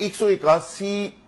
181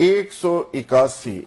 181।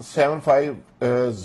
750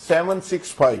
765,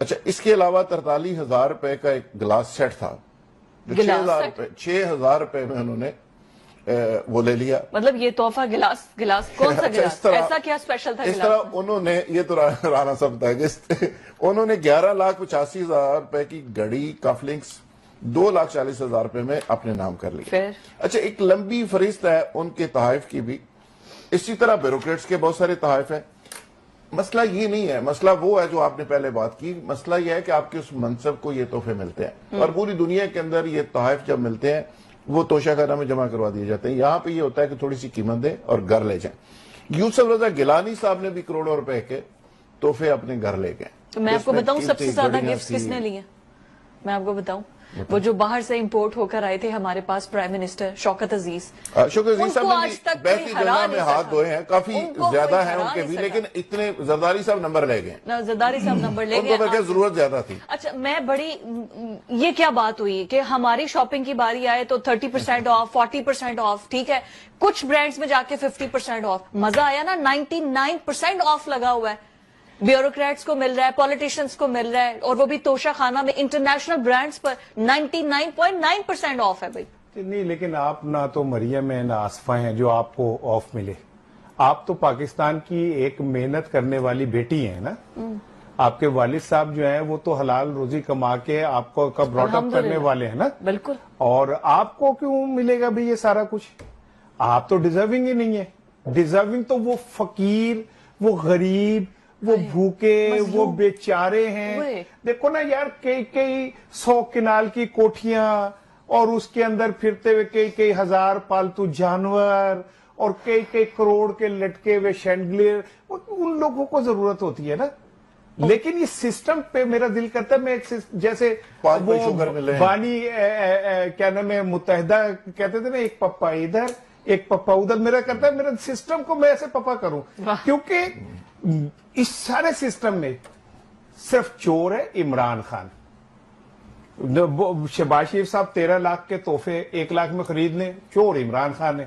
اچھا اس کے علاوہ 43,000 روپے کا ایک گلاس سیٹ تھا جو 6,000 روپے میں انہوں نے وہ لے لیا. مطلب یہ تحفہ گلاس کون سا گلاس؟ ایسا کیا اسپیشل تھا؟ اس طرح انہوں نے یہ تو رانا صاحب بتائے انہوں نے 11,85,000 روپے کی گھڑی کف لنکس 2,40,000 روپے میں اپنے نام کر لی. اچھا ایک لمبی فہرست ہے ان کے تحائف کی بھی. اسی طرح بیوروکریٹس کے بہت سارے تحائف ہیں. مسئلہ یہ نہیں ہے, مسئلہ وہ ہے جو آپ نے پہلے بات کی, مسئلہ یہ ہے کہ آپ کے اس منصب کو یہ تحفے ملتے ہیں اور پوری دنیا کے اندر یہ تحائف جب ملتے ہیں وہ توشہ خانہ میں جمع کروا دیے جاتے ہیں. یہاں پہ یہ ہوتا ہے کہ تھوڑی سی قیمت دیں اور گھر لے جائیں. یوسف رضا گیلانی صاحب نے بھی کروڑوں روپے کے تحفے اپنے گھر لے گئے. تو میں آپ کو بتاؤں سب سے زیادہ گفٹ کس نے لیے؟ میں آپ کو بتاؤں, وہ جو باہر سے امپورٹ ہو کر آئے تھے ہمارے پاس پرائم منسٹر شوکت عزیز. شوکت عزیز صاحب نے بیتی جنگا میں ہاتھ دھوئے ہیں, کافی زیادہ ہیں ان کے بھی, لیکن اتنے زرداری صاحب نمبر لے گئے. زرداری صاحب نمبر لے گئے, ان کو ضرورت زیادہ تھی. اچھا میں بڑی یہ کیا بات ہوئی کہ ہماری شاپنگ کی باری آئے تو 30% آف 40% آف, ٹھیک ہے, کچھ برانڈز میں جا کے 50% آف. مزہ آیا نا, 99% آف لگا ہوا ہے. بیوروکریٹس کو مل رہا ہے, پولیٹیشنز کو مل رہا ہے, اور وہ بھی توشہ خانہ میں انٹرنیشنل برانڈز پر 99.9% آف ہے. بھائی نہیں, لیکن آپ نہ تو مریم ہیں نہ آصفہ ہیں جو آپ کو آف ملے. آپ تو پاکستان کی ایک محنت کرنے والی بیٹی ہیں نا. آپ کے والد صاحب جو ہیں وہ تو حلال روزی کما کے آپ کو براٹ اپ کرنے والے ہیں نا. بالکل. اور آپ کو کیوں ملے گا بھی یہ سارا کچھ؟ آپ تو ڈیزرونگ ہی نہیں ہے. ڈیزرونگ تو وہ فقیر, وہ غریب, وہ بھوکے, وہ بیچارے ہیں. دیکھو نا یار, کئی 100 کنال کی کوٹھیاں اور اس کے اندر پھرتے ہوئے کئی ہزار پالتو جانور اور کئی کروڑ کے لٹکے ہوئے شینڈلیر, ان لوگوں کو ضرورت ہوتی ہے نا. لیکن یہ سسٹم پہ میرا دل کرتا ہے, میں جیسے بانی کیا نام ہے متحدہ کہتے تھے نا, ایک پپا ادھر ایک پپا ادھر, میرا کرتا ہے میرا سسٹم کو میں ایسے پپا کروں, کیونکہ اس سارے سسٹم میں صرف چور ہے عمران خان. شہباز شریف صاحب 13 لاکھ کے تحفے 1 لاکھ میں خرید لیں, چور عمران خان ہے.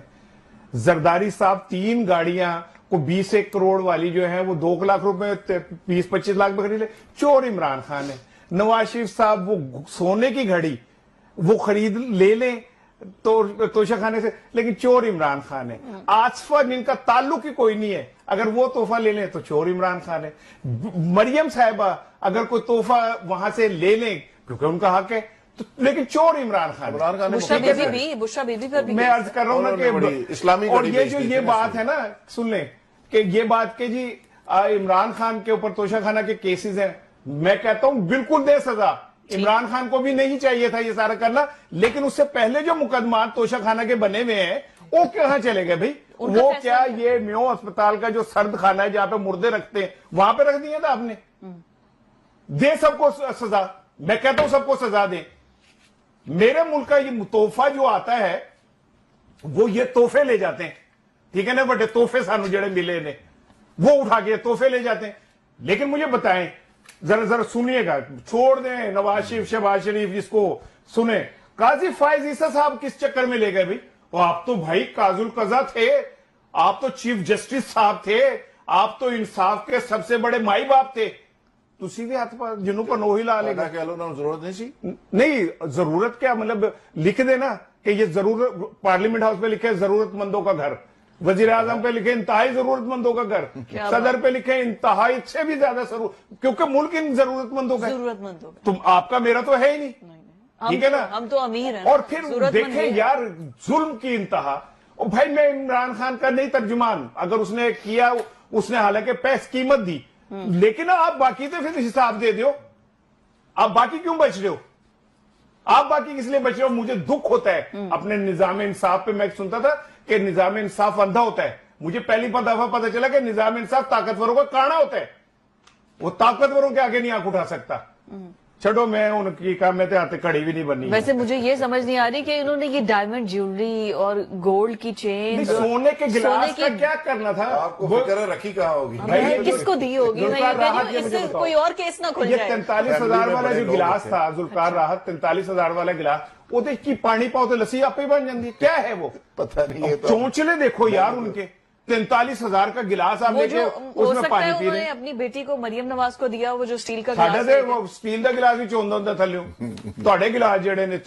زرداری صاحب 3 گاڑیاں کو 20 کروڑ والی جو ہیں وہ 2 لاکھ روپے 20-25 لاکھ میں خرید لیں, چور عمران خان ہے. نواز شریف صاحب وہ سونے کی گھڑی وہ خرید لے لیں تو توشہ خانے سے, لیکن چور عمران خان ہے. آصفہ جن کا تعلق ہی کوئی نہیں ہے, اگر وہ تحفہ لے لیں تو چور عمران خان ہے. مریم صاحبہ اگر کوئی تحفہ وہاں سے لے لیں کیونکہ ان کا حق ہے, لیکن چور عمران خان. بشرا بی بی پر بھی میں عرض کر رہا ہوں نا کہ اسلامی, اور یہ بات ہے نا, سن لیں کہ یہ بات کہ جی عمران خان کے اوپر توشہ خانہ کے کیسز ہیں, میں کہتا ہوں بالکل دے سزا. عمران خان کو بھی نہیں چاہیے تھا یہ سارا کرنا, لیکن اس سے پہلے جو مقدمات توشہ خانہ کے بنے ہوئے ہیں وہ کہاں چلے گئے بھائی؟ وہ کیا یہ میو اسپتال کا جو سرد خانہ ہے جہاں پہ مردے رکھتے ہیں وہاں پہ رکھ دیا تھا آپ نے؟ دے سب کو سزا, میں کہتا ہوں سب کو سزا دیں. میرے ملک کا یہ تحفہ جو آتا ہے وہ یہ تحفے لے جاتے ہیں, ٹھیک ہے نا, بڑے تحفے سانو جڑے ملے نے وہ اٹھا کے تحفے لے جاتے ہیں. لیکن مجھے بتائیں, ذرا سنیے گا, چھوڑ دیں نواز شریف شہباز شریف جس کو سنیں, قاضی فائز عیسیٰ صاحب کس چکر میں لے گئے بھائی؟ آپ تو بھائی قاضی القضا تھے, آپ تو چیف جسٹس صاحب تھے, آپ تو انصاف کے سب سے بڑے مائی باپ تھے. تسی بھی ہاتھ پر جنوں پر نوہی لا لے گا. ضرورت نہیں سی, نہیں ضرورت کیا, مطلب لکھ دینا کہ یہ ضرورت, پارلیمنٹ ہاؤس پہ لکھے ضرورت مندوں کا گھر, وزیر اعظم پہ لکھے انتہائی ضرورت مندوں کا گھر, صدر پہ لکھے انتہائی سے بھی زیادہ کیونکہ ملک ان ضرورت مندوں کا, تم آپ کا میرا تو ہے ہی نہیں, ٹھیک ہے نا, ہم تو امیر ہیں. اور پھر دیکھیں یار ظلم کی انتہا. اور بھائی میں عمران خان کا نہیں ترجمان, اگر اس نے کیا, اس نے حالانکہ پیس قیمت دی, لیکن آپ باقی تو پھر حساب دے دیو. آپ باقی کیوں بچ رہے ہو؟ آپ باقی کس لیے بچ رہے ہو؟ مجھے دکھ ہوتا ہے اپنے نظام انصاف پہ. میں سنتا تھا کہ نظام انصاف اندھا ہوتا ہے, مجھے پہلی دفعہ پتا چلا کہ نظام انصاف طاقتوروں کا کانا ہوتا ہے, وہ طاقتوروں کے آگے نہیں آنکھ اٹھا سکتا. چھڑو, میں ان کی کام میں آتے کڑی بھی نہیں بنی. ویسے مجھے یہ سمجھ نہیں آ رہی کہ انہوں نے یہ ڈائمنڈ جیولری اور گولڈ کی چین, سونے کے گلاس کا کیا کرنا تھا؟ آپ کو فکر ہے رکھی کہاں ہوگی, کس کو دی ہوگی؟ اس سے کوئی اور کیس نہ کھل جائے. 43,000 والا جو گلاس تھا ذوالفقار راحت, 43,000 والا گلاس, وہ کی پانی پاؤ تو لسی آپ ہی بن جاتی, کیا ہے وہ؟ پتہ نہیں. چونچلے دیکھو یار ان کے, 43,000 کا گلاس آپ لے کے اس میں پانی پی رہے ہیں. اپنی بیٹی کو مریم نواز کو دیا وہ جو اسٹیل کا ਸਾਡਾ گلاس ਤੇ ਸਟੀਲ ਦਾ ਗਲਾਸ ਵੀ ਚੋਂਦਾ ਹੁੰਦਾ ਥੱਲਿਓ. ਤੁਹਾਡੇ ਗਲਾਸ ਜਿਹੜੇ ਨੇ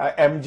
MJ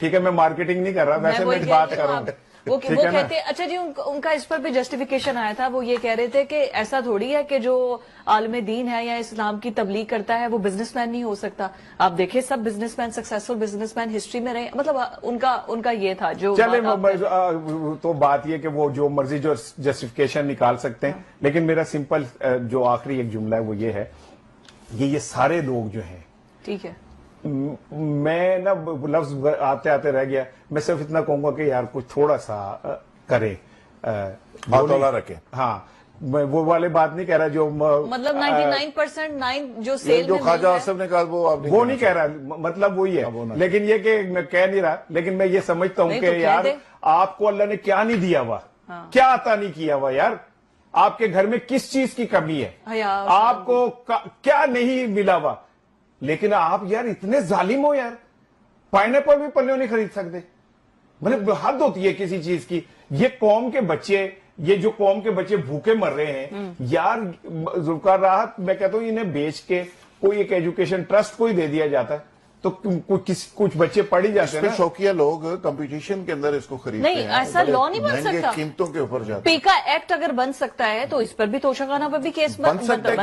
ٹھیک ہے, میں مارکیٹنگ نہیں کر رہا, ویسے میں بات کر رہا ہوں. وہ کہتے ہیں, اچھا جی ان کا اس پر بھی جسٹیفیکیشن آیا تھا, وہ یہ کہہ رہے تھے کہ ایسا تھوڑی ہے کہ جو عالم دین ہے یا اسلام کی تبلیغ کرتا ہے وہ بزنس مین نہیں ہو سکتا. آپ دیکھیں سب business man, successful business man history میں رہے, مطلب ان کا یہ تھا جو چلے. تو بات یہ کہ وہ جو مرضی جو جسٹیفیکیشن نکال سکتے ہیں, لیکن میرا سمپل جو آخری ایک جملہ ہے وہ یہ ہے, یہ سارے لوگ جو ہیں, ٹھیک ہے, میں نا لفظ آتے آتے رہ گیا, میں صرف اتنا کہوں گا کہ یار کچھ تھوڑا سا کرے, ہاتھولا رکھے. ہاں, میں وہ والے بات نہیں کہہ رہا جو مطلب 99% جو سیل جو خواجہ آصف نے کہا وہ نہیں کہہ رہا, مطلب وہی ہے. لیکن یہ کہ میں کہہ نہیں رہا, لیکن میں یہ سمجھتا ہوں کہ یار آپ کو اللہ نے کیا نہیں دیا ہوا, کیا عطا نہیں کیا ہوا یار, آپ کے گھر میں کس چیز کی کمی ہے, آپ کو کیا نہیں ملا ہوا, لیکن آپ یار اتنے ظالم ہو یار, پائنیپل بھی پلے نہیں خرید سکتے. مطلب حد ہوتی ہے کسی چیز کی. یہ قوم کے بچے, یہ جو قوم کے بچے بھوکے مر رہے ہیں یار, ذوالفقار راحت میں کہتا ہوں انہیں بیچ کے کوئی ایک ایجوکیشن ٹرسٹ کو ہی دے دیا جاتا ہے تو کچھ بچے پڑھ ہی جاتے ہیں. شوقیہ لوگ کمپٹیشن کے اندر اس کو خریدتے ہیں. نہیں, ایسا لا نہیں بن سکتا. قیمتوں کے اوپر جاتے ہیں. پیکا ایکٹ اگر بن سکتا ہے تو اس پر بھی توشہ خانہ پر بھی کیس بن سکتا ہے.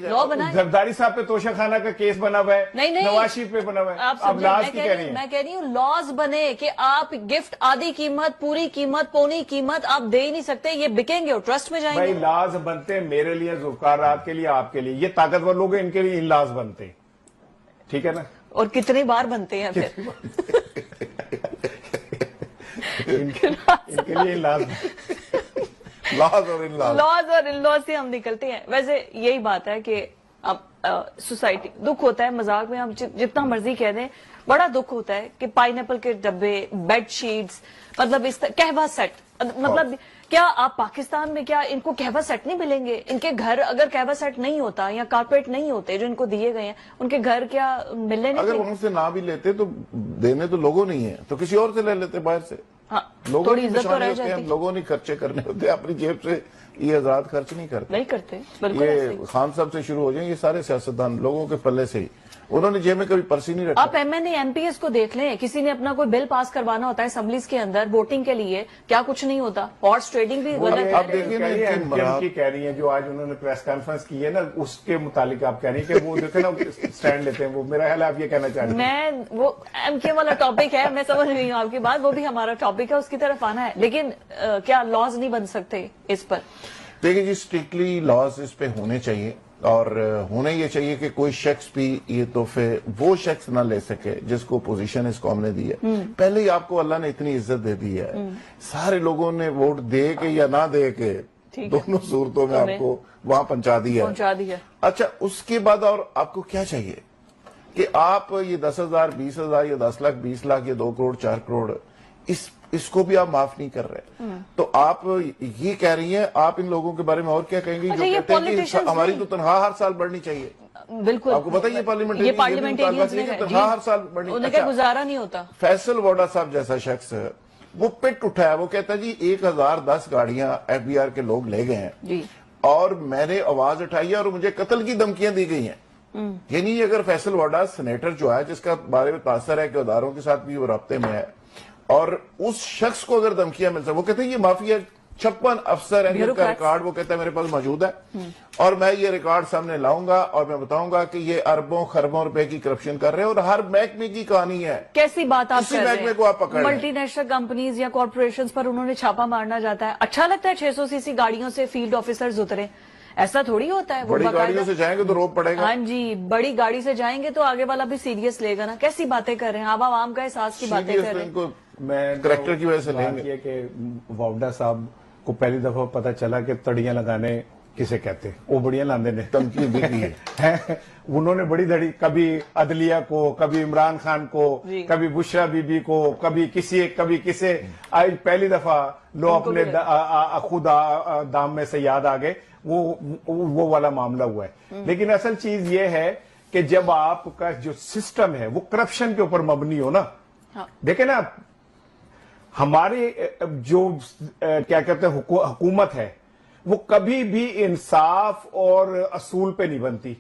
لا بنائے. زرداری صاحب پہ توشہ خانہ کا کیس بنا ہوا ہے, نواز شریف پہ بنا ہوا ہے. اب لاز کی کہہ رہی ہیں, میں کہہ رہی ہوں لاز بنے کہ آپ گفٹ آدھی قیمت, پوری قیمت, پونی قیمت آپ دے ہی نہیں سکتے, یہ بکیں گے اور ٹرسٹ میں جائیں گے. بھائی لاز بنتے ہیں میرے لیے, ذوالفقار راحت کے لیے, آپ کے لیے, یہ طاقتور لوگ ہیں, ان کے لیے ان لاز بنتے ہیں, ٹھیک ہے نا. اور کتنی بار بنتے ہیں پھر ان کے لیے لاز اور ان لاز سے ہم نکلتے ہیں. ویسے یہی بات ہے کہ اب سوسائٹی, دکھ ہوتا ہے, مذاق میں ہم جتنا مرضی کہہ دیں, بڑا دکھ ہوتا ہے کہ پائنیپل کے ڈبے, بیڈ شیٹس, مطلب اس قہوہ سیٹ, مطلب کیا آپ پاکستان میں کیا ان کو قہوہ سیٹ نہیں ملیں گے؟ ان کے گھر اگر قہوہ سیٹ نہیں ہوتا یا کارپیٹ نہیں ہوتے جو ان کو دیے گئے ہیں, ان کے گھر کیا ملنے نہیں؟ اگر وہاں سے نہ بھی لیتے تو دینے تو لوگوں نہیں ہے, تو کسی اور سے لے لیتے باہر سے. لوگوں کی نشانی ہوتے ہیں, لوگوں نے خرچے کرنے ہوتے ہیں, اپنی جیب سے یہ حضرات خرچ نہیں کرتے. یہ خان صاحب سے شروع ہو جائیں, یہ سارے سیاستدان لوگوں کے پلے سے ہی, انہوں نے جیب میں کبھی پرس ہی نہیں رکھا. آپ M N A M P S کو دیکھ لیں, کسی نے اپنا کوئی بل پاس کروانا ہوتا ہے اسمبلیز کے اندر ووٹنگ کے لیے, کیا کچھ نہیں ہوتا. ہارس ٹریڈنگ بھی آپ دیکھیے نا, کی کہہ رہی ہیں جو آج انہوں نے پریس کانفرنس کی ہے نا, اس کے متعلق آپ کہہ رہی ہیں کہ وہ دیکھیں نا سٹینڈ لیتے ہیں, وہ میرا خیال آپ یہ کہنا چاہ رہے ہیں. میں وہ ایم کے والا ٹاپک ہے, میں سمجھ رہی ہوں آپ کی بات, وہ بھی ہمارا ٹاپک ہے, اس کی طرف آنا ہے, لیکن کیا لاز نہیں بن سکتے اس پر؟ دیکھیں جی, اسٹرکٹلی لاز اس پہ ہونے چاہیے, اور ہونا یہ چاہیے کہ کوئی شخص بھی یہ تحفے وہ شخص نہ لے سکے جس کو پوزیشن اس قوم نے دی ہے. پہلے ہی آپ کو اللہ نے اتنی عزت دے دی ہے, سارے لوگوں نے ووٹ دے کے یا نہ دے کے دونوں صورتوں میں آپ کو وہاں پہنچا دیا ہے. اچھا, اس کے بعد اور آپ کو کیا چاہیے کہ آپ یہ 10,000 20,000 یا 10 لاکھ 20 لاکھ یا 2 کروڑ 4 کروڑ اس کو بھی آپ معاف نہیں کر رہے, تو آپ یہ کہہ رہی ہیں, آپ ان لوگوں کے بارے میں اور کیا کہیں گے جو کہتے ہیں کہ ہماری تو تنخواہ ہر سال بڑھنی چاہیے. بالکل, آپ کو پتا یہ پارلیمنٹ ہر سال بڑھنی, انہیں کا گزارا نہیں ہوتا. فیصل ووڈا صاحب جیسا شخص وہ پٹ اٹھایا, وہ کہتا ہے جی 1010 گاڑیاں ایف بی آر کے لوگ لے گئے ہیں اور میں نے آواز اٹھائی ہے اور مجھے قتل کی دھمکیاں دی گئی ہیں. یعنی اگر فیصل ووڈا سینیٹر جو ہے, جس کا بارے میں تاثر ہے کہ اداروں کے ساتھ بھی وہ رابطے میں ہے, اور اس شخص کو اگر دھمکیاں مل سکیں, وہ کہتے ہیں یہ مافیا 56 افسر ہیں جن کا ریکارڈ وہ کہتا ہے میرے پاس موجود ہے, اور میں یہ ریکارڈ سامنے لاؤں گا اور میں بتاؤں گا کہ یہ اربوں خربوں روپے کی کرپشن کر رہے ہیں, اور ہر محکمے کی کہانی ہے. کیسی بات آپ کر رہے ہیں, ہیں, ملٹی نیشنل کمپنیز یا کارپوریشنز پر انہوں نے چھاپا مارنا جاتا ہے, اچھا لگتا ہے 600 cc گاڑیوں سے فیلڈ آفیسرز اترے, ایسا تھوڑی ہوتا ہے. بڑی گاڑیوں سے جائیں گے تو روک پڑے گا. ہاں جی, بڑی گاڑی سے جائیں گے تو آگے والا بھی سیریس لے گا نا. کیسی باتیں کر رہے ہیں آپ, عوام کا احساس کی باتیں کر رہے ہیں. میں کریکٹر کی وجہ سے لیں گے کہ ووڈا صاحب کو پہلی دفعہ پتا چلا کہ تڑیاں لگانے کسے کہتے, وہ بڑیاں لاندے نے تمکین بھی کی ہے. انہوں نے بڑی دھڑی, کبھی عدلیہ کو, کبھی عمران خان کو, کبھی بشرا بی بی کو, کبھی کسے. آج پہلی دفعہ لو اپنے خود دام میں سے یاد آ گئے, وہ والا معاملہ ہوا ہے. لیکن اصل چیز یہ ہے کہ جب آپ کا جو سسٹم ہے وہ کرپشن کے اوپر مبنی ہو نا, دیکھیں نا ہماری جو کیا کہتے ہیں حکومت ہے وہ کبھی بھی انصاف اور اصول پہ نہیں بنتی.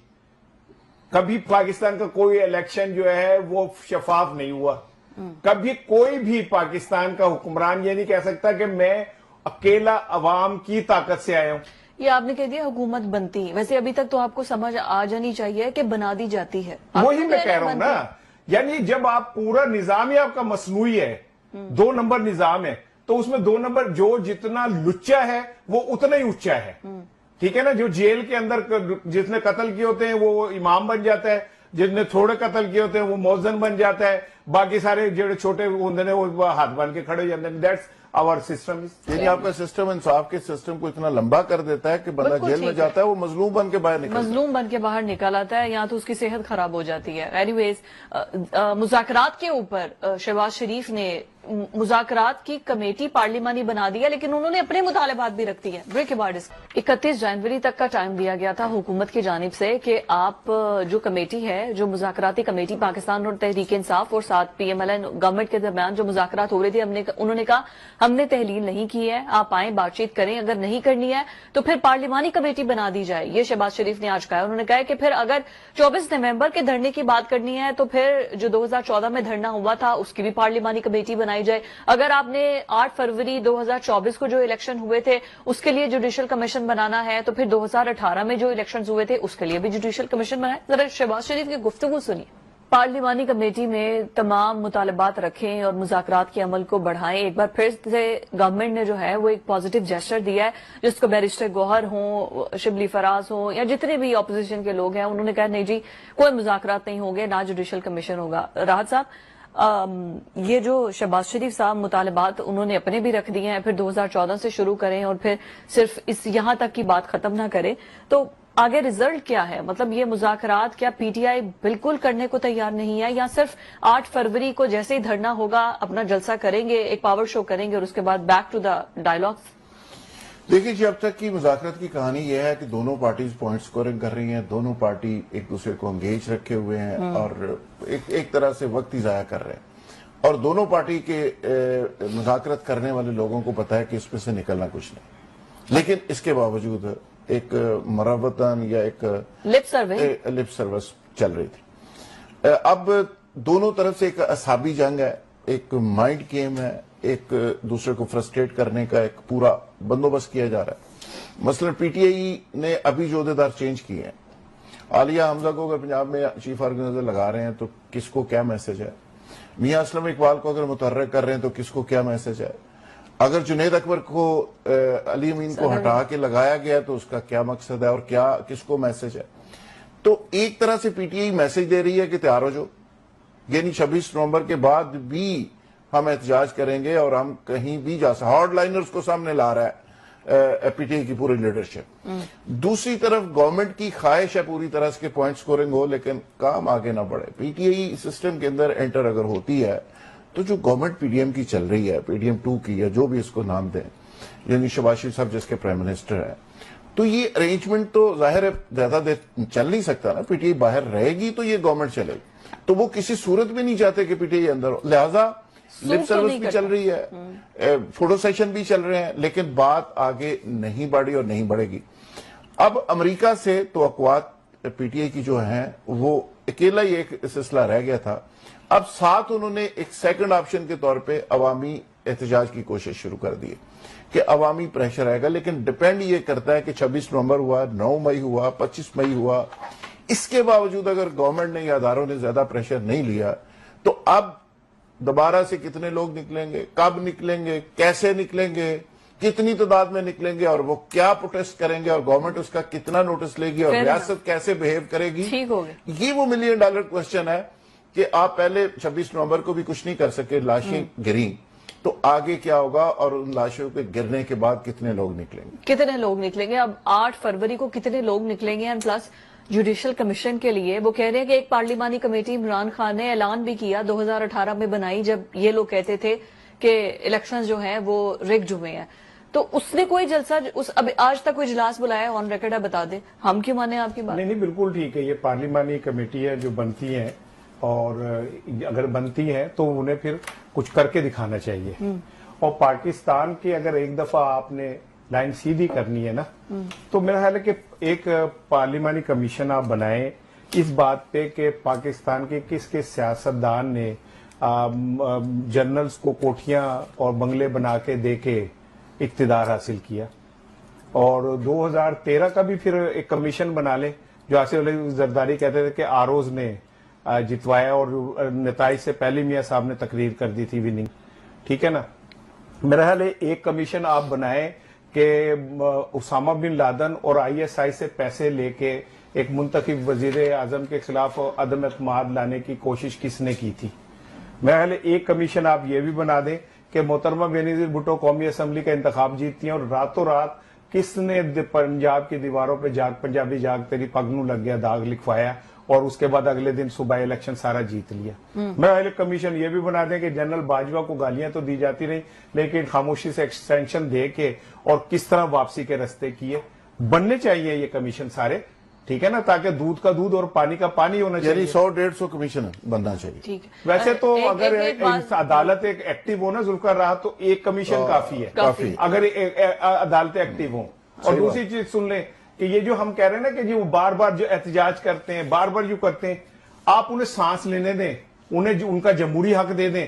کبھی پاکستان کا کوئی الیکشن جو ہے وہ شفاف نہیں ہوا. کبھی کوئی بھی پاکستان کا حکمران یہ نہیں کہہ سکتا کہ میں اکیلا عوام کی طاقت سے آیا ہوں. یہ آپ نے کہہ دیا حکومت بنتی ہے، ویسے ابھی تک تو آپ کو سمجھ آ جانی چاہیے کہ بنا دی جاتی ہے. وہی میں کہہ رہا ہوں نا، یعنی جب آپ پورا نظام ہی آپ کا مصنوعی ہے، 2 نمبر نظام ہے، تو اس میں 2 نمبر جو جتنا لچا ہے وہ اتنا ہی اونچا ہے. ٹھیک ہے نا، جو جیل کے اندر جس نے قتل کیے ہوتے ہیں وہ امام بن جاتا ہے، جس نے تھوڑے قتل کیے ہوتے ہیں وہ مؤذن بن جاتا ہے، باقی سارے جو چھوٹے ہوندے نے وہ ہاتھ بن کے کھڑے ہو جاتے ہیں. That's our system. یعنی آپ کا سسٹم انصاف کے سسٹم کو اتنا لمبا کر دیتا ہے کہ بندہ جیل میں جاتا ہے وہ مظلوم بن کے باہر نکل آتا ہے، یا تو اس کی صحت خراب ہو جاتی ہے. اینی ویز مذاکرات کے اوپر شہباز شریف نے مذاکرات کی کمیٹی پارلیمانی بنا دیا، لیکن انہوں نے اپنے مطالبات بھی رکھ دیے. بریک کے بعد 31 جنوری تک کا ٹائم دیا گیا تھا حکومت کی جانب سے کہ آپ جو کمیٹی ہے، جو مذاکراتی کمیٹی پاکستان اور تحریک انصاف اور ساتھ P M L N government کے درمیان جو مذاکرات ہو رہے تھے، انہوں نے کہا ہم نے تحلیل نہیں کی ہے، آپ آئیں بات چیت کریں، اگر نہیں کرنی ہے تو پھر پارلیمانی کمیٹی بنا دی جائے. یہ شہباز شریف نے آج کہا. انہوں نے کہا کہ پھر اگر 24 نومبر کے دھرنے کی بات کرنی ہے تو پھر جو 2014 میں دھرنا ہوا تھا اس کی بھی پارلیمانی کمیٹی بنائی جائے. اگر آپ نے 8 فروری 2024 کو جو الیکشن ہوئے تھے اس کے لیے جوڈیشل کمیشن بنانا ہے تو پھر 2018 میں جو الیکشنز ہوئے تھے اس کے لیے بھی جوڈیشل کمیشن بنائے. ذرا شہباز شریف کی گفتگو سنیے. پارلیمانی کمیٹی میں تمام مطالبات رکھیں اور مذاکرات کے عمل کو بڑھائیں. ایک بار پھر سے گورنمنٹ نے جو ہے وہ ایک پازیٹیو جیسچر دیا ہے، جس کو بیرسٹر گوہر ہوں، شبلی فراز ہوں یا جتنے بھی اپوزیشن کے لوگ ہیں، انہوں نے کہا نہیں جی کوئی مذاکرات نہیں ہوں گے، نہ جوڈیشل کمیشن ہوگا. راحت صاحب، یہ جو شہباز شریف صاحب مطالبات انہوں نے اپنے بھی رکھ دیے ہیں، پھر 2014 سے شروع کریں اور پھر صرف یہاں تک کی بات ختم نہ کریں، تو آگے ریزلٹ کیا ہے؟ مطلب یہ مذاکرات کیا پی ٹی آئی بالکل کرنے کو تیار نہیں ہے، یا صرف 8 فروری کو جیسے ہی دھرنا ہوگا اپنا جلسہ کریں گے، ایک پاور شو کریں گے اور اس کے بعد بیک ٹو دا ڈائیلاگز؟ دیکھیے جی، اب تک کی مذاکرات کی کہانی یہ ہے کہ دونوں پارٹیز پوائنٹ سکورنگ کر رہی ہیں، دونوں پارٹی ایک دوسرے کو انگیج رکھے ہوئے ہیں اور ایک طرح سے وقت ہی ضائع کر رہے ہیں، اور دونوں پارٹی کے مذاکرات کرنے والے لوگوں کو پتا ہے کہ اس میں سے نکلنا کچھ نہیں. لیکن اس کے باوجود ایک مروتاً یا ایک لپ سروس چل رہی تھی. اب دونوں طرف سے ایک اعصابی جنگ ہے، ایک مائنڈ گیم ہے، ایک دوسرے کو فرسٹریٹ کرنے کا ایک پورا بندوبست کیا جا رہا ہے. مثلا پی ٹی آئی نے ابھی جو عہدیدار چینج کیے ہیں، عالیہ حمزہ کو اگر پنجاب میں چیف آرگنائزر لگا رہے ہیں تو کس کو کیا میسج ہے؟ میاں اسلم اقبال کو اگر متحرک کر رہے ہیں تو کس کو کیا میسج ہے؟ اگر جنید اکبر کو علی امین کو ہٹا کے لگایا گیا تو اس کا کیا مقصد ہے اور کیا کس کو میسج ہے؟ تو ایک طرح سے پی ٹی آئی میسج دے رہی ہے کہ تیار ہو جو، یعنی 26 نومبر کے بعد بھی ہم احتجاج کریں گے اور ہم کہیں بھی جا سکتے. ہارڈ لائنرز کو سامنے لا رہا ہے پی ٹی آئی کی پوری لیڈرشپ. دوسری طرف گورنمنٹ کی خواہش ہے پوری طرح سے کہ پوائنٹ سکورنگ ہو لیکن کام آگے نہ بڑھے. پی ٹی آئی سسٹم کے اندر انٹر اگر ہوتی ہے تو جو گورنمنٹ پی ڈی ایم کی چل رہی ہے، پی ڈی ایم 2 کی یا جو بھی اس کو نام دیں، یعنی شہباز شریف صاحب جس کے پرائم منسٹر ہیں، تو یہ ارینجمنٹ تو ظاہر ہے زیادہ دیر چل نہیں سکتا نا. پی ٹی آئی باہر رہے گی تو یہ گورنمنٹ چلے گی، تو وہ کسی صورت میں نہیں چاہتے کہ پی ٹی آئی اندر ہو. لہٰذا لپ سروس بھی چل رہی ہے، فوٹو سیشن بھی چل رہے ہیں، لیکن بات آگے نہیں بڑھی اور نہیں بڑھے گی. اب امریکہ سے توقعات پی ٹی آئی کی جو ہیں وہ اکیلا ہی ایک سلسلہ رہ گیا تھا. اب ساتھ انہوں نے ایک سیکنڈ آپشن کے طور پہ عوامی احتجاج کی کوشش شروع کر دی کہ عوامی پریشر آئے گا، لیکن ڈیپینڈ یہ کرتا ہے کہ 26 نومبر ہوا، 9 مئی ہوا، 25 مئی ہوا. اس کے باوجود اگر گورنمنٹ نے یا اداروں نے زیادہ پریشر نہیں لیا تو اب دوبارہ سے کتنے لوگ نکلیں گے، کب نکلیں گے، کیسے نکلیں گے، کتنی تعداد میں نکلیں گے اور وہ کیا پروٹیسٹ کریں گے اور گورنمنٹ اس کا کتنا نوٹس لے گی اور ریاست کیسے بہیو کرے گی، یہ وہ $1 ملین کوسچن ہے کہ آپ پہلے 26 نومبر کو بھی کچھ نہیں کر سکے، لاشیں گریں، تو آگے کیا ہوگا اور ان لاشوں کے گرنے کے بعد کتنے لوگ نکلیں گے. اب 8 فروری کو کتنے لوگ نکلیں گے، پلس جوڈیشل کمیشن کے لیے وہ کہہ رہے ہیں کہ ایک پارلیمانی کمیٹی عمران خان نے اعلان بھی کیا 2018 میں بنائی، جب یہ لوگ کہتے تھے کہ الیکشن جو ہیں وہ ریگڈ ہوئے ہیں. تو اس نے کوئی جلسہ اب آج تک کوئی اجلاس بلایا آن ریکارڈ ہے؟ بتا دیں، ہم کیوں مانے آپ کی بات؟ نہیں بالکل ٹھیک ہے. یہ پارلیمانی کمیٹی ہے جو بنتی ہیں، اور اگر بنتی ہیں تو انہیں پھر کچھ کر کے دکھانا چاہیے. اور پاکستان کی اگر ایک دفعہ آپ نے لائن سیدھی کرنی ہے نا، تو میرا خیال ہے کہ ایک پارلیمانی کمیشن آپ بنائیں اس بات پہ کہ پاکستان کے کس کس سیاستدان نے جنرلز کو کوٹھیاں اور بنگلے بنا کے دے کے اقتدار حاصل کیا. اور 2013 کا بھی پھر ایک کمیشن بنا لے جو آصف علی زرداری کہتے تھے کہ آروز نے جتوایا اور نتائج سے پہلے میاں صاحب نے تقریر کر دی تھی وننگ. ٹھیک ہے نا. میرا خیال ہے ایک کمیشن آپ بنائیں کہ اسامہ بن لادن اور ISI سے پیسے لے کے ایک منتخب وزیر اعظم کے خلاف عدم اعتماد لانے کی کوشش کس نے کی تھی. میرا خیال ہے ایک کمیشن آپ یہ بھی بنا دیں کہ محترمہ بینظیر بھٹو قومی اسمبلی کا انتخاب جیتتی ہیں اور راتوں رات کس نے پنجاب کی دیواروں پہ پنجابی جاگ تیری پگ نو لگ گیا داغ لکھوایا اور اس کے بعد اگلے دن صبح الیکشن سارا جیت لیا. میں پہلے کمیشن یہ بھی بنا دیں کہ جنرل باجوہ کو گالیاں تو دی جاتی رہی لیکن خاموشی سے ایکسٹینشن دے کے اور کس طرح واپسی کے رستے کیے. بننے چاہیے یہ کمیشن سارے. ٹھیک ہے نا. تاکہ دودھ کا دودھ اور پانی کا پانی ہونا چاہیے. 100-150 کمیشن بننا چاہیے. ویسے تو اگر عدالت ایک ایکٹیو ہو نا ذوالفقار راحت تو ایک کمیشن کافی ہے اگر عدالتیں ایکٹیو ہوں. اور دوسری چیز سن لیں کہ یہ جو ہم کہہ رہے ہیں نا کہ جی وہ بار بار جو احتجاج کرتے ہیں بار بار یوں کرتے ہیں آپ انہیں سانس لینے دیں. انہیں ان کا جمہوری حق دے دیں.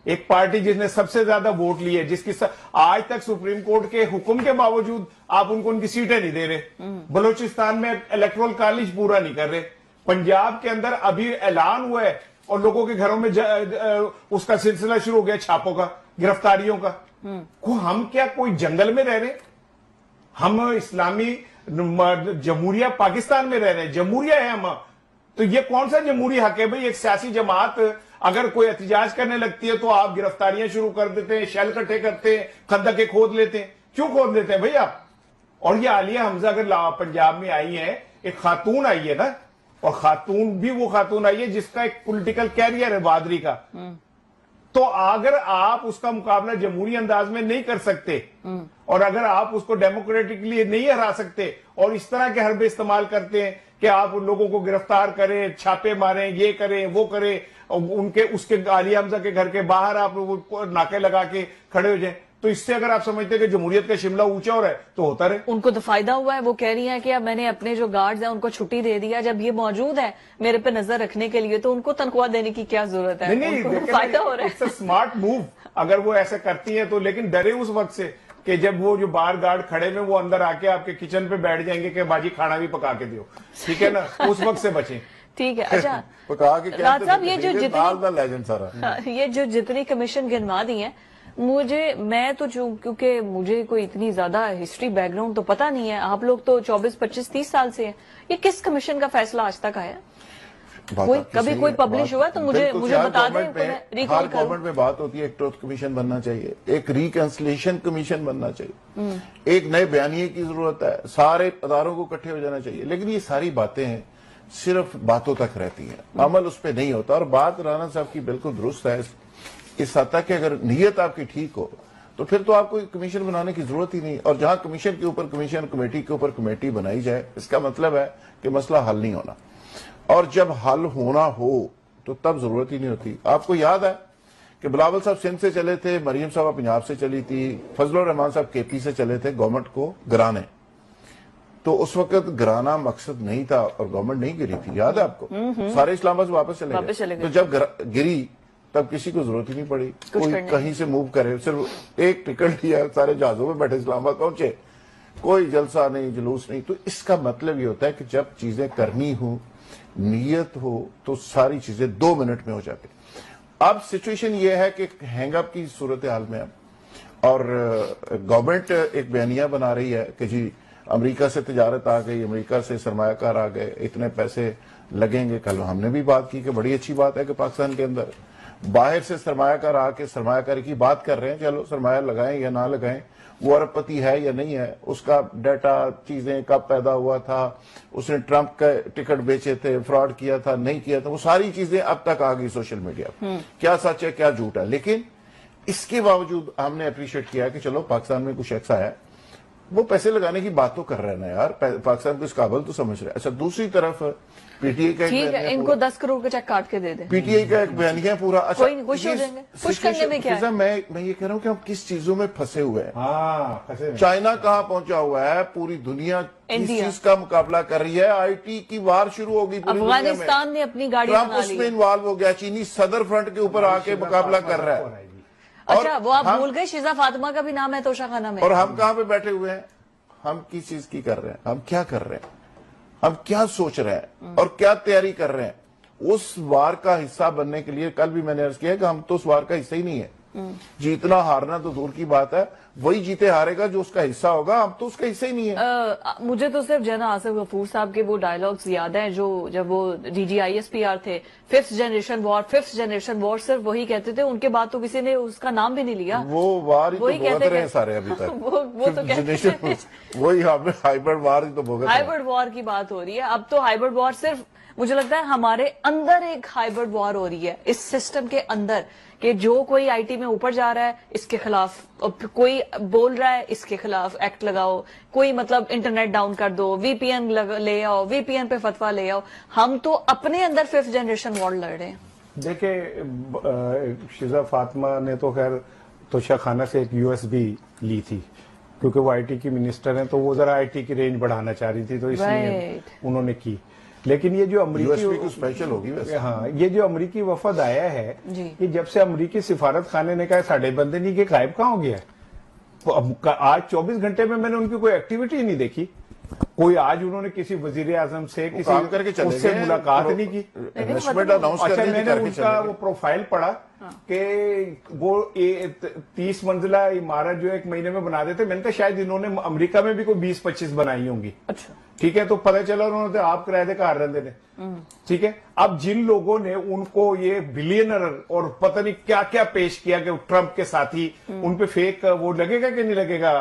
ایک پارٹی جس نے سب سے زیادہ ووٹ لیے جس کی آج تک سپریم کورٹ کے حکم کے باوجود آپ ان کو ان کی سیٹیں نہیں دے رہے. بلوچستان میں الیکٹرل کالج پورا نہیں کر رہے. پنجاب کے اندر ابھی اعلان ہوا ہے اور لوگوں کے گھروں میں اس کا سلسلہ شروع ہو گیا چھاپوں کا گرفتاریوں کا. ہم کیا کوئی جنگل میں رہ رہے ہیں؟ ہم اسلامی جمہوریہ پاکستان میں رہ رہے ہیں. جمہوریہ ہے ہم. تو یہ کون سا جمہوری حق ہے بھئی؟ ایک سیاسی جماعت اگر کوئی احتجاج کرنے لگتی ہے تو آپ گرفتاریاں شروع کر دیتے ہیں شیل کٹھے کرتے ہیں خندقیں کھود لیتے ہیں. کیوں کھود لیتے ہیں بھئی آپ؟ اور یہ عالیہ حمزہ اگر پنجاب میں آئی ہیں ایک خاتون آئی ہے نا اور خاتون بھی وہ خاتون آئی ہے جس کا ایک پولیٹیکل کیریئر ہے بہادری کا. تو اگر آپ اس کا مقابلہ جمہوری انداز میں نہیں کر سکتے اور اگر آپ اس کو ڈیموکریٹکلی نہیں ہرا سکتے اور اس طرح کے حربے استعمال کرتے ہیں کہ آپ لوگوں کو گرفتار کریں چھاپے ماریں یہ کریں وہ کریں ان کے اس کے عالیہ حمزہ کے گھر کے باہر آپ ناکے لگا کے کھڑے ہو جائیں تو اس سے اگر آپ سمجھتے ہیں کہ جمہوریت کا شملہ اونچا ہو رہا ہے تو ہوتا رہے. ان کو تو فائدہ ہوا ہے. وہ کہہ رہی ہیں کہ اب میں نے اپنے جو گارڈز ہیں ان کو چھٹی دے دیا. جب یہ موجود ہے میرے پہ نظر رکھنے کے لیے تو ان کو تنخواہ دینے کی کیا ضرورت ہے؟ نہیں فائدہ ہو رہا ہے. اٹس اے اسمارٹ موو اگر وہ ایسا کرتی ہیں تو. لیکن ڈرے اس وقت سے کہ جب وہ جو بار گارڈ کھڑے میں وہ اندر آ کے آپ کے کچن پہ بیٹھ جائیں گے کہ باجی کھانا بھی پکا کے دیو. ٹھیک ہے نا. اس وقت سے بچیں. ٹھیک ہے. اچھا راج صاحب یہ جو جتنی کمیشن گنوا دی ہیں میں تو کیونکہ مجھے کوئی اتنی زیادہ ہسٹری بیک گراؤنڈ تو پتا نہیں ہے. آپ لوگ تو 24, 25, 30 سال سے ہیں. یہ کس کمیشن کا فیصلہ آج تک آیا؟ کبھی کوئی پبلش ہوا تو مجھے بتا دیں. ہر گورنمنٹ میں بات ہوتی ہے ایک ٹروتھ کمیشن بننا چاہیے ایک ریکنسلیشن کمیشن بننا چاہیے ایک نئے بیانیے کی ضرورت ہے سارے اداروں کو اکٹھے ہو جانا چاہیے. لیکن یہ ساری باتیں ہیں صرف باتوں تک رہتی ہیں عمل اس پہ نہیں ہوتا. اور بات رانا صاحب کی بالکل درست ہے اس حد تک کہ اگر نیت آپ کی ٹھیک ہو تو پھر تو آپ کو کمیشن بنانے کی ضرورت ہی نہیں. اور جہاں کمیشن کے اوپر کمیشن کمیٹی کے اوپر کمیٹی بنائی جائے اس کا مطلب ہے کہ مسئلہ حل نہیں ہونا. اور جب حل ہونا ہو تو تب ضرورت ہی نہیں ہوتی. آپ کو یاد ہے کہ بلاول صاحب سندھ سے چلے تھے مریم صاحبہ پنجاب سے چلی تھی فضل الرحمان صاحب KP سے چلے تھے گورنمنٹ کو گرانے. تو اس وقت گرانا مقصد نہیں تھا اور گورنمنٹ نہیں گری تھی. یاد ہے آپ کو؟ سارے اسلام آباد واپس چلے گئے. تو جب گری تب کسی کو ضرورت ہی نہیں پڑی کوئی کہیں سے موو کرے. صرف ایک ٹکٹ لیا سارے جہازوں میں بیٹھے اسلام آباد پہنچے. کوئی جلسہ نہیں جلوس نہیں. تو اس کا مطلب یہ ہوتا ہے کہ جب چیزیں کرنی ہوں نیت ہو تو ساری چیزیں 2 منٹ میں ہو جاتی. اب سچویشن یہ ہے کہ ہینگ اپ کی صورتحال میں اب اور گورنمنٹ ایک بیانیہ بنا رہی ہے کہ جی امریکہ سے تجارت آ گئی امریکہ سے سرمایہ کار آ گئے اتنے پیسے لگیں گے. کل ہم نے بھی بات کی کہ بڑی اچھی بات ہے کہ پاکستان کے اندر باہر سے سرمایہ کار آ کے سرمایہ کاری کی بات کر رہے ہیں. چلو سرمایہ لگائیں یا نہ لگائیں وہ ارب پتی ہے یا نہیں ہے اس کا ڈیٹا چیزیں کب پیدا ہوا تھا اس نے ٹرمپ کا ٹکٹ بیچے تھے فراڈ کیا تھا نہیں کیا تھا وہ ساری چیزیں اب تک آ گئی سوشل میڈیا پہ کیا سچ ہے کیا جھوٹ ہے. لیکن اس کے باوجود ہم نے اپریشیٹ کیا کہ چلو پاکستان میں کچھ شخص آیا وہ پیسے لگانے کی بات تو کر رہے ہیں نا یار, پاکستان کو اس قابل تو سمجھ رہے ہیں. اچھا دوسری طرف پی ٹی آئی کا ٹھیک ہے, ان کو 10 کروڑ کا چیک کاٹ کے دے دیں. پی ٹی آئی کا ایک بیانیہ پورا. اچھا خوش ہو جائیں گے, خوش کرنے میں کیا ہے. میں یہ کہہ رہا ہوں کہ ہم کس چیزوں میں پھنسے ہوئے ہیں. ہاں, چائنا کہاں پہنچا ہوا ہے, پوری دنیا کس چیز کا مقابلہ کر رہی ہے, آئی ٹی کی وار شروع ہوگی پوری دنیا میں. افغانستان نے اپنی گاڑی ٹرمپ بنا اس لی میں انوالو ہو گیا, چینی صدر فرنٹ کے اوپر آ کے مقابلہ کر رہا ہے. اچھا وہ آپ بھول گئے شیزا فاطمہ کا بھی نام ہے توشہ خانہ میں. اور ہم کہاں پہ بیٹھے ہوئے ہیں, ہم کس چیز کی کر رہے ہیں, ہم کیا کر رہے ہیں, ہم کیا سوچ رہے ہیں اور کیا تیاری کر رہے ہیں اس وار کا حصہ بننے کے لیے. کل بھی میں نے عرض کیا کہ ہم تو اس وار کا حصہ ہی نہیں ہے. جیتنا ہارنا تو دور کی بات ہے, وہی جیتے ہارے گا جو اس کا حصہ ہوگا, ہم تو اس کا حصہ ہی نہیں ہے. مجھے تو صرف جنرل آصف غفور صاحب کے وہ ڈائلگز یاد ہیں جو جب وہ D G I S P R تھے, 5th جنریشن وار, صرف وہی کہتے تھے. ان کے بعد تو کسی نے اس کا نام بھی نہیں لیا. وہ وار ہی تو بھگت رہے ہیں سارے ابھی تک. وہ تو وہی ہم نے ہائیبرڈ وار ہی تو بھگت رہے ہیں. ہائیبرڈ وار کی بات ہو رہی ہے اب تو. ہائیبرڈ وار صرف مجھے لگتا ہے ہمارے اندر ایک ہائیبرڈ وار ہو رہی ہے اس سسٹم کے اندر, کہ جو کوئی آئی ٹی میں اوپر جا رہا ہے اس کے خلاف, کوئی بول رہا ہے اس کے خلاف ایکٹ لگاؤ, کوئی مطلب انٹرنیٹ ڈاؤن کر دو, وی پی این لے آؤ, وی پی این پہ فتویٰ لے آؤ. ہم تو اپنے اندر 5th جنریشن وار لڑ رہے ہیں. دیکھیں شیزا فاطمہ نے تو خیر توشہ خانہ سے ایک یو ایس بی لی تھی کیونکہ وہ آئی ٹی کی منسٹر ہیں, تو وہ ذرا آئی ٹی کی رینج بڑھانا چاہ رہی تھی, تو اس لیے انہوں نے کی. لیکن یہ جو امریکی ہاں یہ جو امریکی وفد آیا ہے, یہ جب سے امریکی سفارت خانے نے کہا ساڑھے بندے نہیں کہ غائب کہاں ہو گیا ہے, آج 24 گھنٹے میں نے ان کی کوئی ایکٹیویٹی نہیں دیکھی. کوئی آج انہوں نے کسی وزیر اعظم سے اس سے ملاقات نہیں کی. اچھا میں نے ان کا وہ پروفائل پڑھا کہ وہ 30 منزلہ عمارت جو ایک مہینے میں بنا دیتے. میں نے کہا شاید انہوں نے امریکہ میں بھی کوئی 20-25 بنائی ہوں گی. ٹھیک ہے, تو پتہ چلا انہوں نے آپ کرایہ دے کار رہتے تھے. ٹھیک ہے, اب جن لوگوں نے ان کو یہ بلینر اور پتہ نہیں کیا کیا پیش کیا کہ ٹرمپ کے ساتھی, ان پہ فیک وہ لگے گا کہ نہیں لگے گا,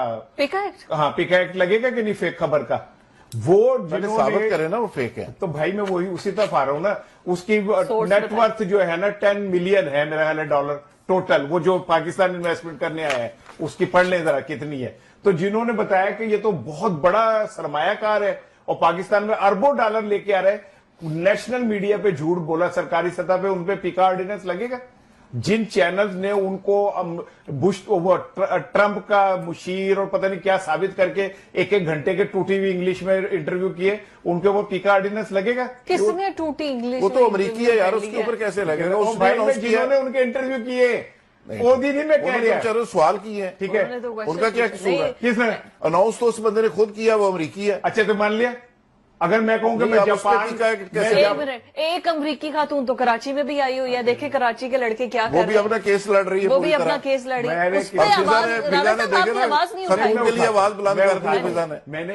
ہاں پک ایکٹ لگے گا کہ نہیں فیک خبر کا, وہ ثابت کرے نا وہ فیک ہے. تو بھائی میں وہی اسی طرف آ رہا ہوں نا. اس کی نیٹ ورتھ جو ہے نا 10 ملین ہے میرا خیال ہے ڈالر ٹوٹل, وہ جو پاکستان انویسٹمنٹ کرنے آیا ہے اس کی پڑھ لیں ذرا کتنی ہے. تو جنہوں نے بتایا کہ یہ تو بہت بڑا سرمایہ کار ہے اور پاکستان میں اربوں ڈالر لے کے آ رہے, نیشنل میڈیا پہ جھوٹ بولا, سرکاری سطح پہ ان پہ پیکا آرڈیننس لگے گا. جن چینلز نے ان کو ٹرمپ کا مشیر اور پتہ نہیں کیا ثابت کر کے 1-1 گھنٹے کے ٹوٹی ہوئی انگلش میں انٹرویو کیے, ان کے وہ پیکا آرڈیننس لگے گا. کس نے ٹوٹی انگلش, وہ تو امریکی ہے یار, اس کے اوپر کیسے لگے گا. جنہوں نے ان کے انٹرویو کیے وہ نہیں میں کہہ رہا, چلو سوال کی ہے, ٹھیک ہے, ان کا کیا قصور ہے. کس نے اناؤنس تو اس بندے نے خود کیا, وہ امریکی ہے. اچھا تو مان لیا. اگر میں کہوں کہ میں جاپان کا ایک امریکی خاتون تو کراچی میں بھی آئی ہوئی ہے, دیکھیں کراچی کے لڑکے کیا کر رہے ہیں. وہ بھی اپنا کیس لڑ رہی ہے, وہ بھی اپنا کیس لڑ رہی ہے. اس پہ آواز نہیں اٹھائی, کے لیے آواز بلند کر دی فضا نے. میں نے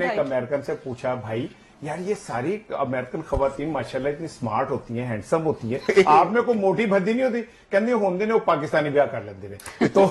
ایک امریکن سے پوچھا, بھائی یار یہ ساری امریکن خواتین ماشاءاللہ اتنی سمارٹ ہوتی ہیں, ہینڈسم ہوتی ہیں, آپ میں کوئی موٹی بھدی نہیں ہوتی, کہنے ہوندے نے وہ پاکستانی بیاہ کر لیندے نے. تو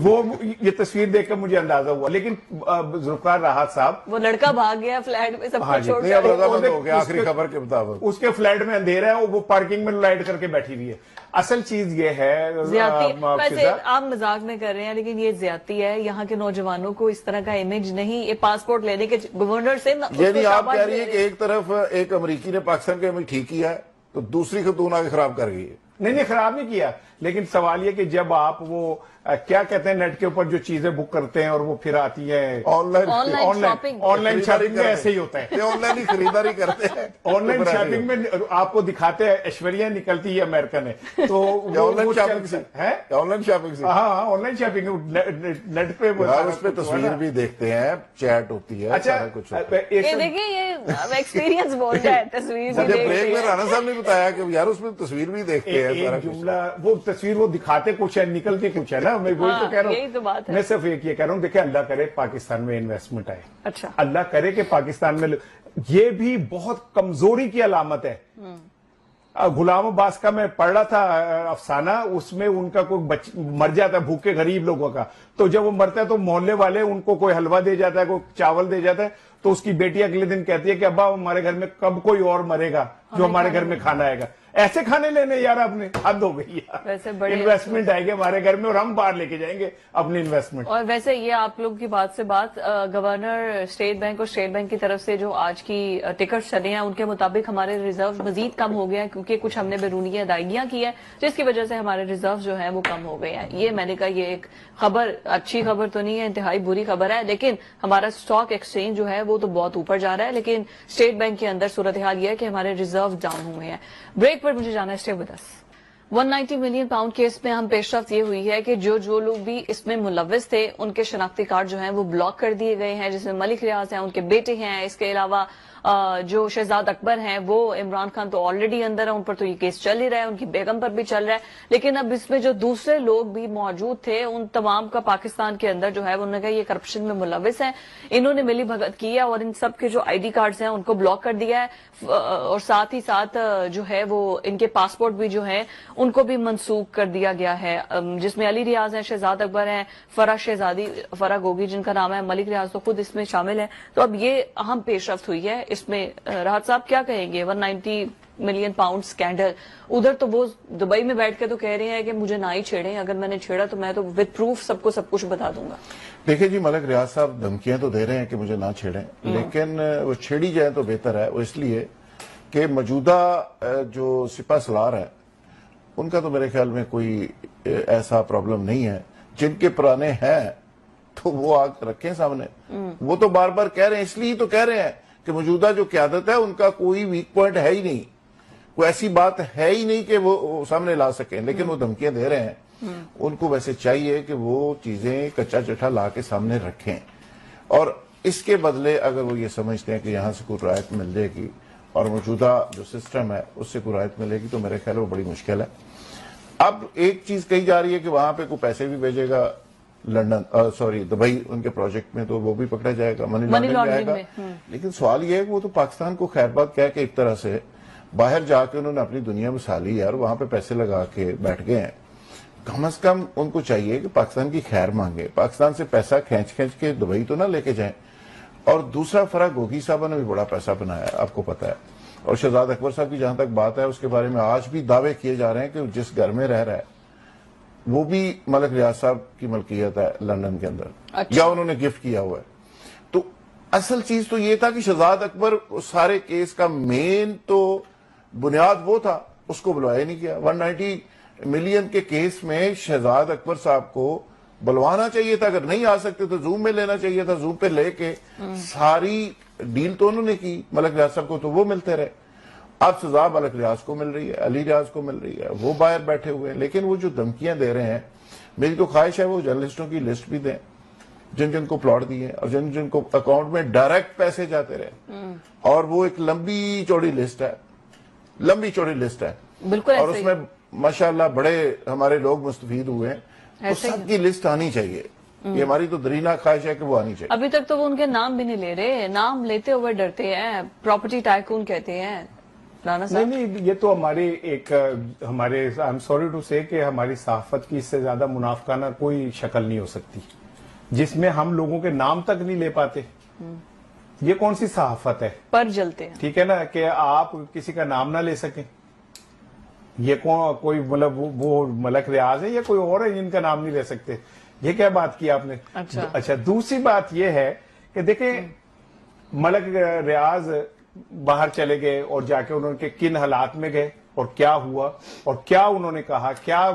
وہ یہ تصویر دیکھ کر مجھے اندازہ ہوا. لیکن ذوالفقار راحت صاحب, وہ لڑکا بھاگ گیا فلیٹ میں, سب کچھ چھوڑ کر, آخری خبر کے مطابق اس کے فلیٹ میں اندھیرا ہے, وہ پارکنگ میں لائٹ کر کے بیٹھی ہوئی ہے. اصل چیز یہ ہے, ویسے آپ مذاق میں کر رہے ہیں لیکن یہ زیادتی ہے. یہاں کے نوجوانوں کو اس طرح کا امیج نہیں, یہ پاسپورٹ لینے کے گورنر سے یعنی آپ کہہ رہی ہے کہ ایک طرف ایک امریکی نے پاکستان کا امیج ٹھیک کیا ہے تو دوسری خاتون آگے خراب کر گئی ہے. نہیں خراب نہیں کیا, لیکن سوال یہ کہ جب آپ وہ کیا کہتے ہیں نیٹ کے اوپر جو چیزیں بک کرتے ہیں اور وہ پھر آتی ہیں آن لائن شاپنگ میں ایسے ہی ہوتا ہے, آن لائن ہی خریداری کرتے ہیں. آن لائن شاپنگ میں آپ کو دکھاتے ہیں ایشوریا نکلتی ہے امریکن ہے, تو آن لائن شاپنگ سے ہاں آن لائن شاپنگ نیٹ پہ اس پہ تصویر بھی دیکھتے ہیں, چیٹ ہوتی ہے. اچھا دیکھیے یہ ایکسپیرینس بول رہا ہے, تصویر بریک میں رانا صاحب نے بتایا کہ یار اس میں تصویر بھی دیکھتے ہیں. جملہ وہ تصویر وہ دکھاتے کچھ ہے, نکلتی کچھ ہے نا. میں وہی تو کہہ رہا ہوں, میں صرف ایک یہ کہہ رہا ہوں, دیکھیں اللہ کرے پاکستان میں انویسٹمنٹ آئے. اچھا اللہ کرے کہ پاکستان میں, یہ بھی بہت کمزوری کی علامت ہے. غلام عباس کا میں پڑھ رہا تھا افسانہ, اس میں ان کا کوئی مر جاتا ہے بھوکے غریب لوگوں کا, تو جب وہ مرتا ہے تو محلے والے ان کو کوئی حلوہ دے جاتا ہے, کوئی چاول دے جاتا ہے, تو اس کی بیٹی اگلے دن کہتی ہے کہ ابا ہمارے گھر میں کب کوئی اور مرے گا, جو ہمارے گھر میں کھانا آئے گا. ایسے کھانے لینے یار آپ نے حد ہو گئی ویسے یار. انویسٹمنٹ آئے گی ہمارے گھر میں اور ہم باہر لے کے جائیں گے اپنی انویسٹمنٹ. اور ویسے یہ آپ لوگ کی بات سے بات, گورنر اسٹیٹ بینک اور اسٹیٹ بینک کی طرف سے جو آج کی ٹکٹ چلے ہیں ان کے مطابق ہمارے ریزرو مزید کم ہو گیا ہے, کیونکہ کچھ ہم نے بیرونی ادائیگیاں کی ہے جس کی وجہ سے ہمارے ریزرو جو ہیں وہ کم ہو گئے ہیں. یہ میں نے کہا یہ ایک خبر, اچھی خبر تو نہیں ہے, انتہائی بری خبر ہے, لیکن ہمارا اسٹاک ایکسچینج جو ہے وہ تو بہت اوپر جا رہا ہے, لیکن اسٹیٹ بینک کے اندر صورتحال یہ ہے کہ ہمارے ریزرو ڈاؤن ہوئے ہیں. بریک پر مجھے جانا ہے, stay with us. 190 million pound case میں ہم پیش رفت یہ ہوئی ہے کہ جو لوگ بھی اس میں ملوث تھے ان کے شناختی کارڈ جو ہیں وہ بلاک کر دیے گئے ہیں, جس میں ملک ریاض ہیں, ان کے بیٹے ہیں, اس کے علاوہ جو شہزاد اکبر ہیں وہ عمران خان تو آلریڈی اندر ہیں, ان پر تو یہ کیس چل ہی رہا ہے, ان کی بیگم پر بھی چل رہا ہے, لیکن اب اس میں جو دوسرے لوگ بھی موجود تھے ان تمام کا پاکستان کے اندر جو ہے انہوں نے کہا یہ کرپشن میں ملوث ہیں, انہوں نے ملی بھگت کی ہے اور ان سب کے جو آئی ڈی کارڈز ہیں ان کو بلاک کر دیا ہے, اور ساتھ ہی ساتھ جو ہے وہ ان کے پاسپورٹ بھی جو ہیں ان کو بھی منسوخ کر دیا گیا ہے, جس میں علی ریاض ہیں, شہزاد اکبر ہیں, فرح شہزادی, فرح گوگی جن کا نام ہے, ملک ریاض تو خود اس میں شامل ہے. تو اب یہ اہم پیش رفت ہوئی ہے اس میں. راحت صاحب کیا کہیں گے؟ 190 ملین پاؤنڈ سکینڈل, ادھر تو وہ دبئی میں بیٹھ کے تو کہہ رہے ہیں کہ مجھے نہ ہی چھیڑیں, اگر میں نے چھیڑا تو میں تو وتھ پروف سب کو سب کچھ بتا دوں گا. دیکھیں جی, ملک ریاض صاحب دھمکیاں تو دے رہے ہیں کہ مجھے نہ چھیڑیں, لیکن وہ چھیڑی جائیں تو بہتر ہے. وہ اس لیے کہ موجودہ جو سپہ سالار ہیں ان کا تو میرے خیال میں کوئی ایسا پرابلم نہیں ہے. جن کے پرانے ہیں تو وہ آگ رکھیں سامنے. وہ تو بار بار کہہ رہے ہیں, اس لیے تو کہہ رہے ہیں کہ موجودہ جو قیادت ہے ان کا کوئی ویک پوائنٹ ہے ہی نہیں, کوئی ایسی بات ہے ہی نہیں کہ وہ سامنے لا سکیں, لیکن وہ دھمکیاں دے رہے ہیں. ان کو ویسے چاہیے کہ وہ چیزیں کچا چٹھا لا کے سامنے رکھیں, اور اس کے بدلے اگر وہ یہ سمجھتے ہیں کہ یہاں سے کوئی رعایت مل جائے گی اور موجودہ جو سسٹم ہے اس سے کوئی رعایت ملے گی, تو میرے خیال وہ بڑی مشکل ہے. اب ایک چیز کہی جا رہی ہے کہ وہاں پہ کوئی پیسے بھی بھیجے گا لندن, دبئی ان کے پروجیکٹ میں, تو وہ بھی پکڑا جائے گا, منی لانڈرنگ جائے گا. لیکن سوال یہ ہے کہ وہ تو پاکستان کو خیر بات کہہ کے ایک طرح سے باہر جا کے انہوں نے اپنی دنیا بسا لی ہے اور وہاں پہ پیسے لگا کے بیٹھ گئے ہیں. کم از کم ان کو چاہیے کہ پاکستان کی خیر مانگے, پاکستان سے پیسہ کھینچ کے دبئی تو نہ لے کے جائیں. اور دوسرا, فرح گوگی صاحبہ نے بھی بڑا پیسہ بنایا ہے, آپ کو پتا ہے. اور شہزاد اکبر صاحب کی جہاں تک بات ہے اس کے بارے میں آج بھی دعوے کیے جا رہے ہیں کہ جس گھر میں رہ رہا ہے وہ بھی ملک ریاض صاحب کی ملکیت ہے لندن کے اندر, یا انہوں نے گفٹ کیا ہوا ہے. تو اصل چیز تو یہ تھا کہ شہزاد اکبر سارے کیس کا مین تو بنیاد وہ تھا, اس کو بلوایا نہیں کیا. 190 ملین کے کیس میں شہزاد اکبر صاحب کو بلوانا چاہیے تھا, اگر نہیں آ سکتے تو زوم میں لینا چاہیے تھا, زوم پہ لے کے ساری ڈیل تو انہوں نے کی ملک ریاض صاحب کو, تو وہ ملتے رہے. اب سزا ملک ریاض کو مل رہی ہے, علی ریاض کو مل رہی ہے, وہ باہر بیٹھے ہوئے ہیں. لیکن وہ جو دھمکیاں دے رہے ہیں, میری تو خواہش ہے وہ جرنلسٹوں کی لسٹ بھی دیں جن جن کو پلاٹ دیے اور جن جن کو اکاؤنٹ میں ڈائریکٹ پیسے جاتے رہے. اور وہ ایک لمبی چوڑی لسٹ ہے, لمبی چوڑی لسٹ ہے, اور اس میں ماشاءاللہ بڑے ہمارے لوگ مستفید ہوئے ہیں. تو سب کی لسٹ آنی چاہیے, یہ ہماری تو درینا خواہش ہے کہ وہ آنی چاہیے. ابھی تک تو وہ ان کے نام بھی نہیں لے رہے, نام لیتے ہوئے ڈرتے ہیں, پراپرٹی ٹائکون کہتے ہیں. نہیں, یہ تو ہماری ایک ہمارے آئی ایم سوری ٹو سے کہ ہماری صحافت کی اس سے زیادہ منافقانہ کوئی شکل نہیں ہو سکتی جس میں ہم لوگوں کے نام تک نہیں لے پاتے. یہ کون سی صحافت ہے؟ پر جلتے ہیں, ٹھیک ہے نا, کہ آپ کسی کا نام نہ لے سکیں. یہ کوئی مطلب وہ ملک ریاض ہے یا کوئی اور ہے جن کا نام نہیں لے سکتے؟ یہ کیا بات کی آپ نے؟ اچھا, دوسری بات یہ ہے کہ دیکھیں ملک ریاض باہر چلے گئے اور جا کے انہوں نے کن حالات میں گئے اور کیا ہوا اور کیا انہوں نے کہا, کیا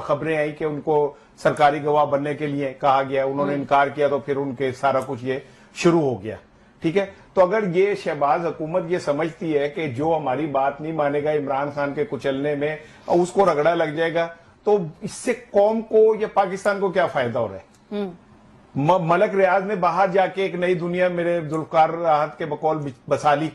خبریں آئی کہ ان کو سرکاری گواہ بننے کے لیے کہا گیا, انہوں نے انکار کیا تو پھر ان کے سارا کچھ یہ شروع ہو گیا. ٹھیک ہے, تو اگر یہ شہباز حکومت یہ سمجھتی ہے کہ جو ہماری بات نہیں مانے گا عمران خان کے کچلنے میں اس کو رگڑا لگ جائے گا, تو اس سے قوم کو یا پاکستان کو کیا فائدہ ہو رہا ہے؟ ملک ریاض نے باہر جا کے ایک نئی دنیا میرے ذوالفقار راحت کے بقول بسا لی.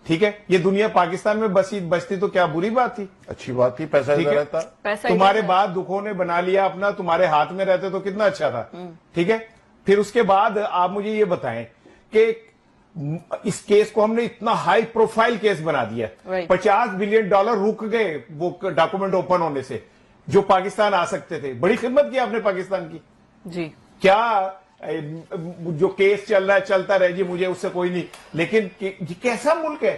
ٹھیک ہے, یہ دنیا پاکستان میں بستی تو کیا بری بات تھی؟ اچھی بات تھی, پیسہ رہتا. تمہارے بعد دکھوں نے بنا لیا اپنا, تمہارے ہاتھ میں رہتے تو کتنا اچھا تھا. ٹھیک ہے, پھر اس کے بعد آپ مجھے یہ بتائیں کہ اس کیس کو ہم نے اتنا ہائی پروفائل کیس بنا دیا, $50 بلین رک گئے وہ ڈاکومنٹ اوپن ہونے سے جو پاکستان آ سکتے تھے. بڑی خدمت کی آپ نے پاکستان کی. جی, کیا جو کیس چل رہا ہے چلتا رہے جی, مجھے اس سے کوئی نہیں, لیکن یہ کیسا ملک ہے